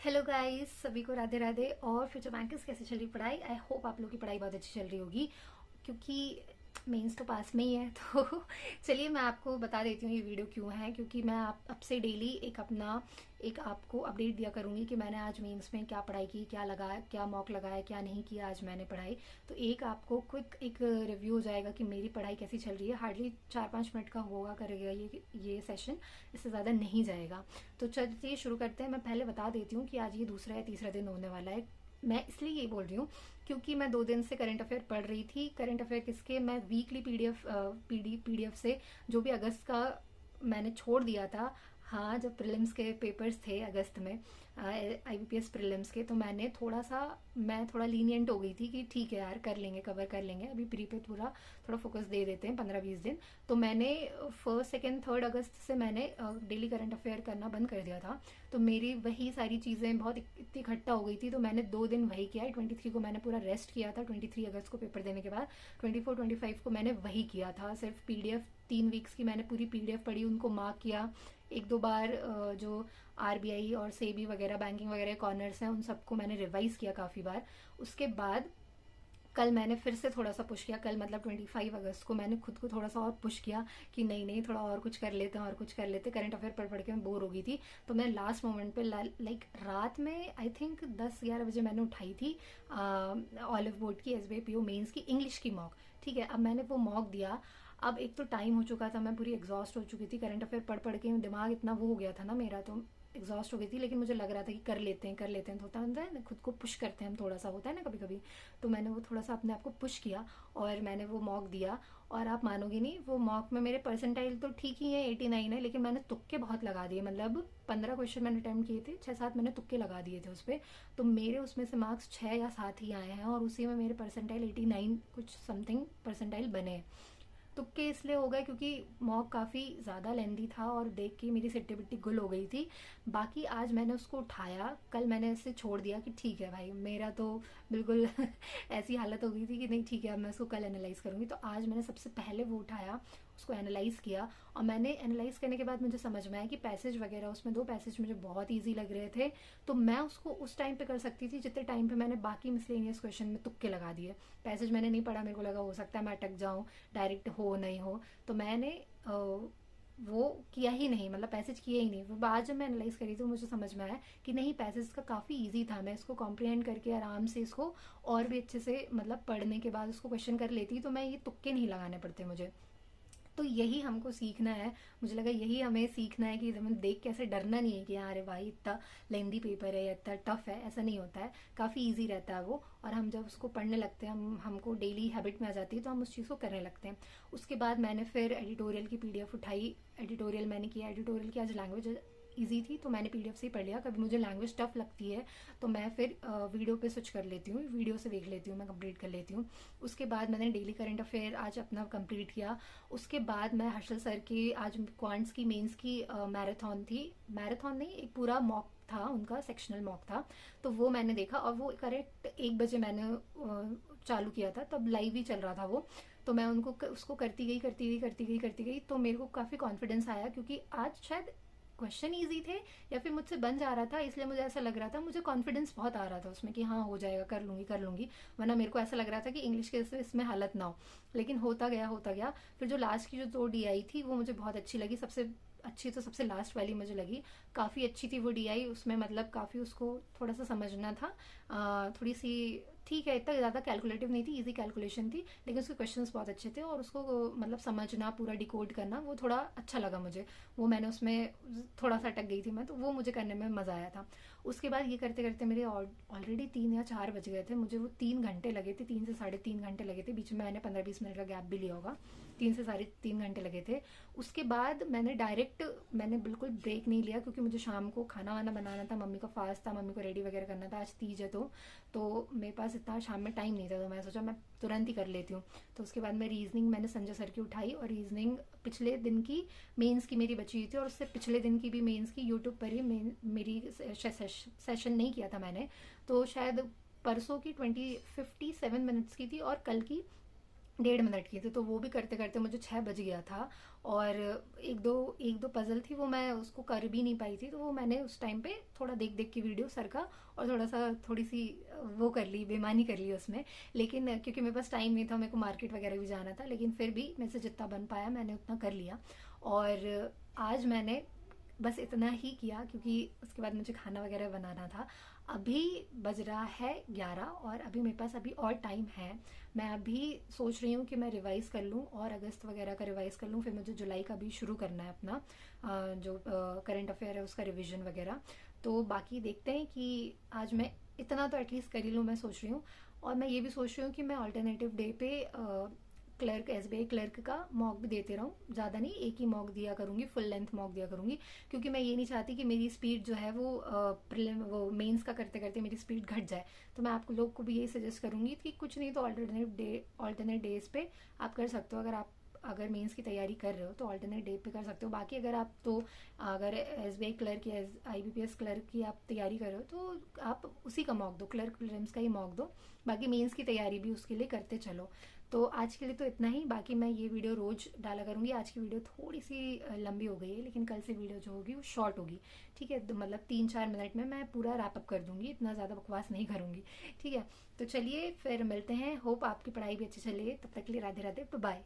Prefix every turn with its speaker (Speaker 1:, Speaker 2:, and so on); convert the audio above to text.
Speaker 1: Hello guys, सभी को राधे राधे। और फ्यूचर बैंकर्स कैसे चल रही पढ़ाई? आई होप आप लोग की पढ़ाई बहुत अच्छी चल रही होगी, क्योंकि मेंस तो पास में ही है। तो चलिए मैं आपको बता देती हूँ ये वीडियो क्यों है। क्योंकि मैं आप अब से डेली एक आपको अपडेट दिया करूँगी कि मैंने आज मेंस में क्या पढ़ाई की, क्या लगाया, क्या मॉक लगाया, क्या नहीं किया आज मैंने पढ़ाई। तो एक आपको क्विक एक रिव्यू हो जाएगा कि मेरी पढ़ाई कैसी चल रही है। हार्डली 4-5 मिनट का होगा करेगा ये सेशन, इससे ज़्यादा नहीं जाएगा। तो चलिए शुरू करते हैं। मैं पहले बता देती हूँ कि आज ये दूसरा या तीसरा दिन होने वाला है। मैं इसलिए ये बोल रही हूँ क्योंकि मैं 2 दिन से करंट अफेयर पढ़ रही थी। करंट अफेयर किसके? मैं वीकली पीडीएफ से जो भी अगस्त का मैंने छोड़ दिया था। हाँ, जब प्रीलिम्स के पेपर्स थे अगस्त में, आईबीपीएस प्रीलिम्स के, तो मैं थोड़ा लीनियंट हो गई थी कि ठीक है यार, कर लेंगे, कवर कर लेंगे, अभी प्री पे पूरा थोड़ा फोकस दे देते हैं 15-20 दिन। तो मैंने 1, 2, 3 अगस्त से मैंने डेली करंट अफेयर करना बंद कर दिया था। तो मेरी वही सारी चीज़ें बहुत इतनी इकट्ठा हो गई थी, तो मैंने 2 दिन वही किया है। 23 को मैंने पूरा रेस्ट किया था, 23 अगस्त को पेपर देने के बाद। 24, 25 को मैंने वही किया था, सिर्फ पीडीएफ 3 वीक्स की मैंने पूरी पीडीएफ पढ़ी, उनको मार्क किया। 1-2 बार जो आरबीआई और सेबी वगैरह, बैंकिंग वगैरह कॉर्नर्स हैं, उन सबको मैंने रिवाइज किया काफ़ी बार। उसके बाद कल मैंने फिर से थोड़ा सा पुश किया। कल मतलब 25 अगस्त को मैंने खुद को थोड़ा सा और पुश किया कि नहीं नहीं, थोड़ा और कुछ कर लेते हैं, और कुछ कर लेते। करंट अफेयर पढ़ पढ़ के मैं बोर हो गई थी। तो मैं लास्ट मोमेंट पे लाइक रात में आई थिंक 10-11 बजे मैंने उठाई थी ऑलिव बोर्ड की एसबीआई पीओ मेंस की इंग्लिश की मॉक। ठीक है, अब मैंने वो मॉक दिया। अब एक तो टाइम हो चुका था, मैं पूरी एग्जॉस्ट हो चुकी थी। करंट अफेयर पढ़ पढ़ के दिमाग इतना वो हो गया था ना मेरा, तो एग्जॉस्ट हो गई थी। लेकिन मुझे लग रहा था कि कर लेते हैं, कर लेते हैं। तो होता है ना, खुद को पुश करते हैं हम, थोड़ा सा होता है ना कभी कभी। तो मैंने वो थोड़ा सा अपने आप को पुश किया और मैंने वो मॉक दिया। और आप मानोगे नहीं, वो मॉक में मेरे परसेंटाइल तो ठीक ही है, 89 है, लेकिन मैंने तुक्के बहुत लगा दिए। मतलब 15 क्वेश्चन मैंने अटेम्प्ट किए थे, 6-7 मैंने तुक्के लगा दिए थे उस पर। तो मेरे उसमें से मार्क्स 6 या 7 ही आए हैं, और उसी में मेरे परसेंटाइल 89 कुछ समथिंग परसेंटाइल बने। तुक्के इसलिए हो गए क्योंकि मॉक काफ़ी ज़्यादा लेंदी था और देख के मेरी सिट्टी बिट्टी गुल हो गई थी। बाकी आज मैंने उसको उठाया, कल मैंने इसे छोड़ दिया कि ठीक है भाई, मेरा तो बिल्कुल ऐसी हालत हो गई थी कि नहीं ठीक है, अब मैं उसको कल एनालाइज करूँगी। तो आज मैंने सबसे पहले वो उठाया, उसको एनालाइज किया। और मैंने एनालाइज करने के बाद मुझे समझ में आया कि पैसेज वगैरह, उसमें 2 पैसेज मुझे बहुत ईजी लग रहे थे। तो मैं उसको उस टाइम पे कर सकती थी जितने टाइम पे मैंने बाकी मिसलेनियस क्वेश्चन में तुक्के लगा दिए। पैसेज मैंने नहीं पढ़ा, मेरे को लगा हो सकता है मैं अटक जाऊँ, डायरेक्ट हो नहीं हो। तो मैंने वो किया ही नहीं, मतलब पैसेज किया ही नहीं। वो बाद जब मैं एनालाइज करी तो मुझे समझ में आया कि नहीं, पैसेज का काफ़ी इजी था। मैं इसको कॉम्प्रिहेंड करके आराम से इसको और भी अच्छे से, मतलब पढ़ने के बाद उसको क्वेश्चन कर लेती, तो मैं ये तुक्के नहीं लगाने पड़ते मुझे। तो यही हमको सीखना है। मुझे लगा यही हमें सीखना है कि हमें देख के ऐसे डरना नहीं है कि हाँ अरे भाई इतना लेंदी पेपर है या इतना टफ है, ऐसा नहीं होता है। काफ़ी इजी रहता है वो। और हम जब उसको पढ़ने लगते हैं, हमको डेली हैबिट में आ जाती है, तो हम उस चीज़ को करने लगते हैं। उसके बाद मैंने फिर एडिटोरियल की पीडीएफ उठाई। एडिटोरियल मैंने किया। एडिटोरियल की आज लैंग्वेज ईजी थी, तो मैंने पीडीएफ से ही पढ़ लिया। कभी मुझे लैंग्वेज टफ लगती है तो मैं फिर वीडियो पे स्विच कर लेती हूँ, वीडियो से देख लेती हूँ, मैं कंप्लीट कर लेती हूँ। उसके बाद मैंने डेली करंट अफेयर आज अपना कंप्लीट किया। उसके बाद मैं हर्षल सर की आज क्वांट्स की मेंस की मैराथन थी। मैराथन नहीं, एक पूरा मॉक था, उनका सेक्शनल मॉक था। तो वो मैंने देखा, और वो करेक्ट 1 बजे मैंने चालू किया था, तब लाइव ही चल रहा था वो। तो मैं उसको करती गई। तो मेरे को काफ़ी कॉन्फिडेंस आया, क्योंकि आज शायद क्वेश्चन ईजी थे, या फिर मुझसे बन जा रहा था, इसलिए मुझे ऐसा लग रहा था। मुझे कॉन्फिडेंस बहुत आ रहा था उसमें कि हाँ हो जाएगा, कर लूंगी कर लूंगी। वरना मेरे को ऐसा लग रहा था कि इंग्लिश के इसमें हालत ना हो। लेकिन होता गया होता गया। फिर जो लास्ट की जो 2 डीआई थी वो मुझे बहुत अच्छी लगी। सबसे अच्छी तो सबसे लास्ट वाली मुझे लगी, काफ़ी अच्छी थी वो डीआई। उसमें मतलब काफ़ी उसको थोड़ा सा समझना था, थोड़ी सी ठीक है, इतना ज़्यादा कैलकुलेटिव नहीं थी, इजी कैलकुलेशन थी, लेकिन उसके क्वेश्चंस बहुत अच्छे थे। और उसको मतलब समझना, पूरा डिकोड करना, वो थोड़ा अच्छा लगा मुझे। वो मैंने उसमें थोड़ा सा अटक गई थी मैं, तो वो मुझे करने में मज़ा आया था। उसके बाद ये करते करते मेरे ऑलरेडी 3 या 4 बज गए थे। मुझे वो 3 घंटे लगे थे, 3 से 3.5 घंटे लगे थे। बीच में मैंने 15-20 मिनट का गैप भी लिया होगा। 3 से 3.5 घंटे लगे थे। उसके बाद मैंने बिल्कुल ब्रेक नहीं लिया, क्योंकि मुझे शाम को खाना वाना बनाना था, मम्मी का फास्ट था, मम्मी को रेडी वगैरह करना था, आज तीज है। तो मेरे पास इतना शाम में टाइम नहीं था, तो मैं सोचा मैं तुरंत ही कर लेती हूँ। तो उसके बाद मैं रीजनिंग मैंने संजय सर की उठाई, और रीजनिंग पिछले दिन की मेंस की मेरी बची हुई थी, और उससे पिछले दिन की भी मेंस की यूट्यूब पर ही मेरी सेशन नहीं किया था मैंने। तो शायद परसों की 57 मिनट्स की थी, और कल की 1.5 मिनट की थी, तो वो भी करते करते मुझे 6 बज गया था। और एक दो पजल थी, वो मैं उसको कर भी नहीं पाई थी, तो वो मैंने उस टाइम पे थोड़ा देख देख के वीडियो सर का, और थोड़ी सी वो कर ली, बेईमानी कर ली उसमें। लेकिन क्योंकि मेरे पास टाइम नहीं था, मेरे को मार्केट वगैरह भी जाना था, लेकिन फिर भी मेरे से जितना बन पाया मैंने उतना कर लिया। और आज मैंने बस इतना ही किया, क्योंकि उसके बाद मुझे खाना वगैरह बनाना था। अभी बज रहा है 11, और अभी मेरे पास अभी और टाइम है। मैं अभी सोच रही हूँ कि मैं रिवाइज कर लूँ, और अगस्त वगैरह का रिवाइज कर लूँ, फिर मुझे जुलाई का भी शुरू करना है अपना जो करंट अफेयर है उसका रिवीजन वगैरह। तो बाकी देखते हैं कि आज मैं इतना तो एटलीस्ट कर ही लूँ, मैं सोच रही हूँ। और मैं ये भी सोच रही हूँ कि मैं ऑल्टरनेटिव डे पे क्लर्क, एसबीआई क्लर्क का मॉक भी देते रहूँ, ज़्यादा नहीं, एक ही मॉक दिया करूँगी, फुल लेंथ मॉक दिया करूँगी। क्योंकि मैं ये नहीं चाहती कि मेरी स्पीड जो है वो प्रीलिम वो मेंस का करते करते मेरी स्पीड घट जाए। तो मैं आप लोग को भी यही सजेस्ट करूँगी कि कुछ नहीं तो ऑल्टरनेट डेज पे आप कर सकते हो। अगर मेंस की तैयारी कर रहे हो तो ऑल्टरनेट डे पे कर सकते हो। बाकी अगर एसबीआई क्लर्क या आईबीपीएस क्लर्क की आप तैयारी कर रहे हो तो आप उसी का मॉक दो, क्लर्क प्रीलिम्स का ही मॉक दो। बाकी मेंस की तैयारी भी उसके लिए करते चलो। तो आज के लिए तो इतना ही। बाकी मैं ये वीडियो रोज डाला करूँगी। आज की वीडियो थोड़ी सी लंबी हो गई है, लेकिन कल से वीडियो जो होगी वो शॉर्ट होगी। ठीक है, तो मतलब 3-4 मिनट में मैं पूरा रैपअप कर दूंगी, इतना ज़्यादा बकवास नहीं करूँगी। ठीक है, तो चलिए फिर मिलते हैं। होप आपकी पढ़ाई भी अच्छी चले, तब तक के लिए राधे राधे, बाय।